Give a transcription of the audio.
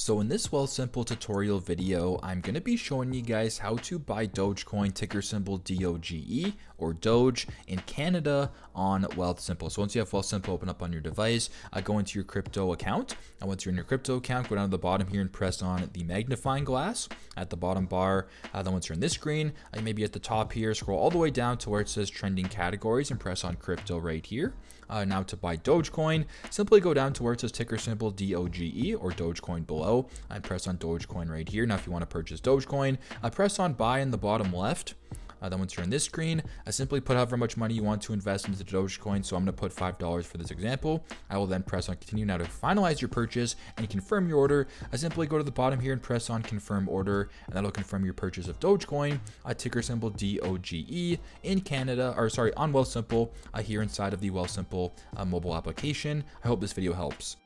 So in this Wealthsimple tutorial video, I'm going to be showing you guys how to buy Dogecoin, ticker symbol DOGE or Doge in Canada on Wealthsimple. So once you have Wealthsimple open up on your device, go into your crypto account. And once you're in your crypto account, go down to the bottom here and press on the magnifying glass at the bottom bar. Then once you're in this screen, maybe at the top here, scroll all the way down to where it says trending categories and press on crypto right here. Now to buy Dogecoin, simply go down to where it says ticker symbol DOGE or Dogecoin below and press on Dogecoin right here. Now if you want to purchase Dogecoin, press on buy in the bottom left. Then once you're in this screen, simply put however much money you want to invest into Dogecoin. So I'm going to put $5 for this example. I will then press on continue. Now to finalize your purchase and confirm your order, simply go to the bottom here and press on confirm order, and that'll confirm your purchase of Dogecoin, ticker symbol DOGE in Canada, or sorry, on Wealthsimple here inside of the Wealthsimple mobile application. I hope this video helps.